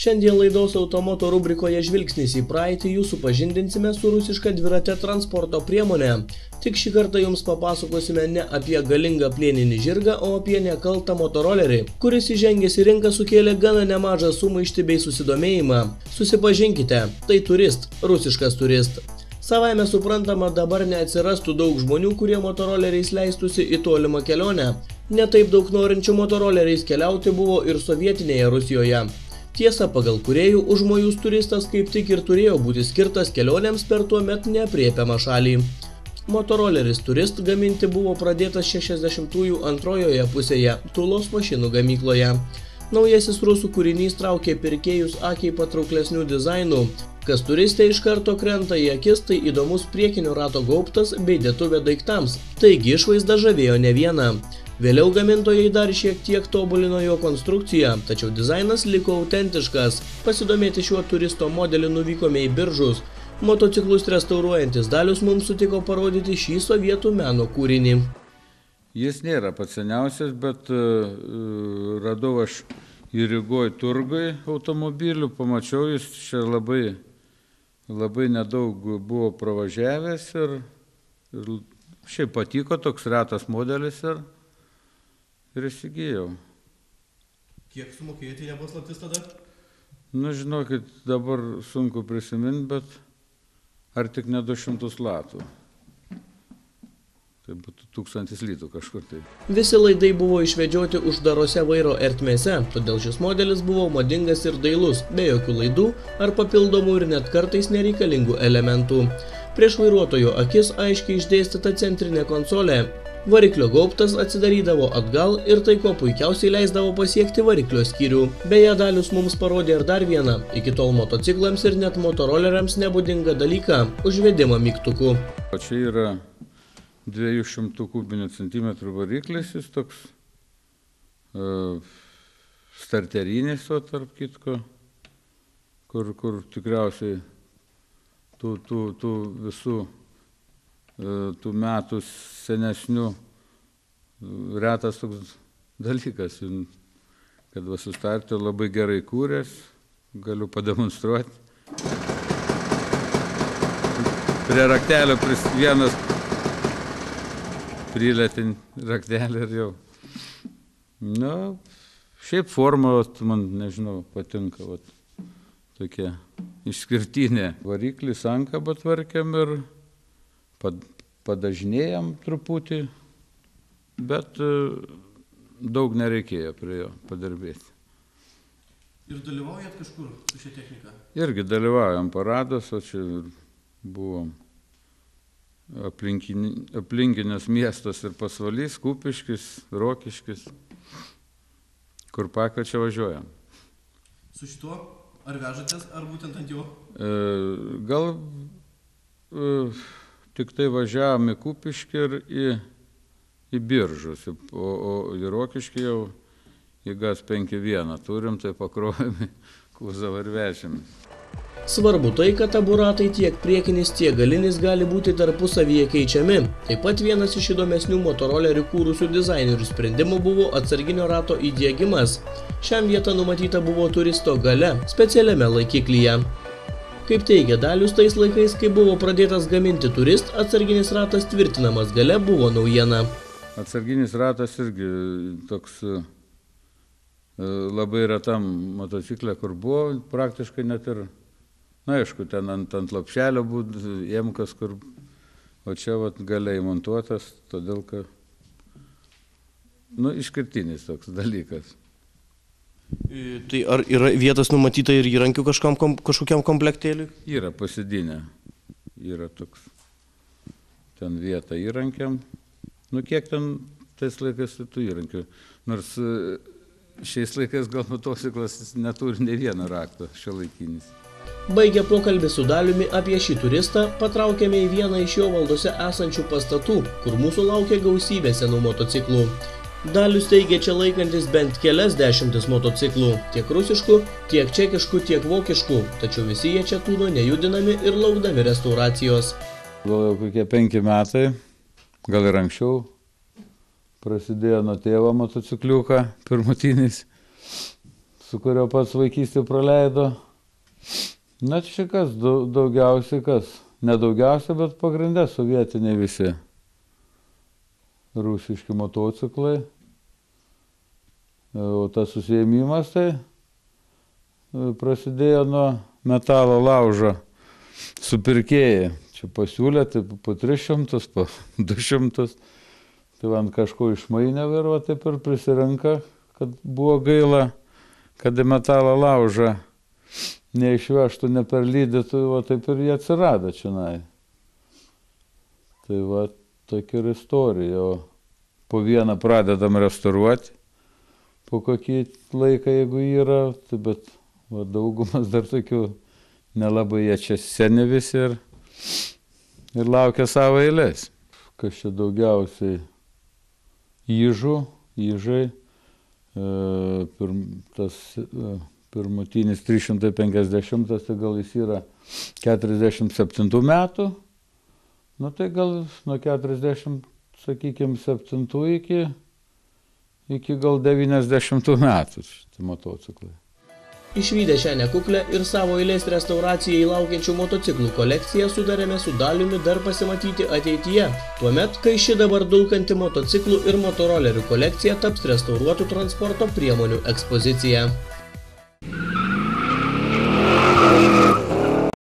Šiandien laidos Automoto rubrikoje Žvilgsnis į praeitį jūs supažindinsime su rusiška dvirate transporto priemonė. Tik šį kartą jums papasakosime ne apie galingą plieninį žirgą, o apie nekaltą motorolerį, kuris įžengęs į rinką sukėlė gana nemažą sumaištį bei susidomėjimą. Susipažinkite, tai Turist, rusiškas Turist. Savaime suprantama, dabar neatsirastų daug žmonių, kurie motoroleriais leistųsi į tolimą kelionę. Netaip daug norinčių motoroleriais keliauti buvo ir sovietinėje Rusijoje. Tiesa, pagal kūrėjų užmojus Turistas kaip tik ir turėjo būti skirtas kelionėms per tuomet neaprėpiamą šalį. Motoroleris Turist gaminti buvo pradėtas 60-ųjų antrojoje pusėje Tulos mašinų gamykloje. Naujasis rusų kūrinys traukė pirkėjus akiai patrauklesnių dizainų. Kas Turiste iš karto krenta į akis, tai įdomus priekinio rato gaubtas bei dėtuvė daiktams. Taigi išvaizda žavėjo ne vieną. Vėliau gamintojai dar šiek tiek tobulino jo konstrukciją, tačiau dizainas liko autentiškas. Pasidomėti šiuo Turisto modeliu nuvykome į Biržus. Motociklus restauruojantis Dalius mums sutiko parodyti šį sovietų meno kūrinį. Jis nėra pats seniausias, bet radau aš į Rygoj turgui automobilių, pamačiau, jis čia labai nedaug buvo pravažiavęs ir šiaip patiko, toks retas modelis ir įsigijau. Kiek sumokėjote, nepaslaptis tada? Nu, žinokit, dabar sunku prisiminti, bet ar tik ne 200 latų. Tai būtų 1000 litų kažkur tai. Visi laidai buvo išvedžioti uždarose vairo ertmėse, todėl šis modelis buvo madingas ir dailus, be jokių laidų ar papildomų ir net kartais nereikalingų elementų. Prieš vairuotojo akis aiškiai išdėstyta centrinė konsolė. Variklio gaubtas atsidarydavo atgal ir tai ko puikiausiai leisdavo pasiekti variklio skyrių. Beje, Dalius mums parodė ir dar vieną, iki tol motociklams ir net motoroleriams nebūdingą dalyką – užvedimą mygtukų. Čia yra 200 kubinių centimetrų variklis, jis toks starterinis, o tarp kitko, kur tikriausiai tų visų tų metų senesnių retas toks dalykas, kad va sustartė labai gerai kūręs, galiu pademonstruoti. Prie raktelio vienas prilėtin raktelį ir jau. Na, šiaip forma, man, nežinau, patinka, tokia išskirtinė. Variklį sankabą tvarkėm ir padažinėjom truputį, bet daug nereikėjo prie jo padirbėti. Ir dalyvaujat kažkur su šia technika? Irgi dalyvaujam parados, o čia buvom aplinkinės miestas ir Pasvalys, Kupiškis, Rokiškis, kur pakviečia važiuojam. Su šituo? Ar vežatės, ar būtent ant jo? Gal tik tai važiavom į Kupiškį ir į Biržus, o į Rokiškį jau į GAZ 5.1 turim, tai pakrovėm į kuzovą ir vežėm. Svarbu tai, kad abu ratai tiek priekinis, tiek galinis gali būti tarpusavyje keičiami. Taip pat vienas iš įdomesnių motorolerių kūrusių dizainerių sprendimų buvo atsarginio rato įdiegimas. Šiam vieta numatyta buvo Turisto gale, specialiame laikiklyje. Kaip teigia Dalius, tais laikais, kai buvo pradėtas gaminti Turist, atsarginis ratas tvirtinamas gale buvo naujiena. Atsarginis ratas irgi toks labai retam motociklė, kur buvo praktiškai net ir, na aišku, ten ant lapšelio būtų jemkas, kur, o čia gale įmontuotas, todėl kad, išskirtinis toks dalykas. Tai ar yra vietos numatyta ir įrankių kažkokiam komplektėliui? Yra pasidinė. Yra toks ten vieta įrankiam. Kiek ten tais laikais tų įrankių. Nors šiais laikais gal motociklas neturi ne vieno rakto šiuolaikinis. Baigę pokalbį su Daliumi apie šį Turistą, patraukėme į vieną iš jo valdose esančių pastatų, kur mūsų laukia gausybė senų motociklų. Dalius teigia čia laikantis bent kelias dešimtis motociklų, tiek rusiškų, tiek čekiškų, tiek vokiškų, tačiau visi jie čia tūno nejudinami ir laukdami restauracijos. Gal jau kokie 5 metai, gal ir anksčiau, prasidėjo nuo tėvo motocikliuką, pirmutinis. su kurio pats vaikystė praleido. Na, čia kas, daugiausiai kas. Nedaugiausia, bet pagrindė sovietiniai visi rusiški motociklai. O tas susijėmimas tai prasidėjo nuo metalo laužo supirkėjai. Čia pasiūlė tai po 300, po 200. Tai man kažko išmainė ir va taip ir prisirenka, kad buvo gaila, kad į metalo laužą neišvežtų, neperlydytų, va taip ir jie atsirado čionai. Tai va tokia ir istorija. O po vieną pradedam restauruoti, po kokį laiką, jeigu yra, tai bet va, daugumas dar tokių nelabai jie čia seni visi ir laukia savo eilės. Kas čia daugiausiai įžai, tas pirmutinis 350, tai gal jis yra 47 metų, nu tai gal nuo 47 iki gal 90 metų šitie motociklai. Išvydę šią nekuklę ir savo eilės restauracijai laukiančių motociklų kolekciją sudarėme su Daliumi dar pasimatyti ateityje. Tuomet, kai ši dabar dulkanti motociklų ir motorolerių kolekcija taps restauruotų transporto priemonių ekspozicija.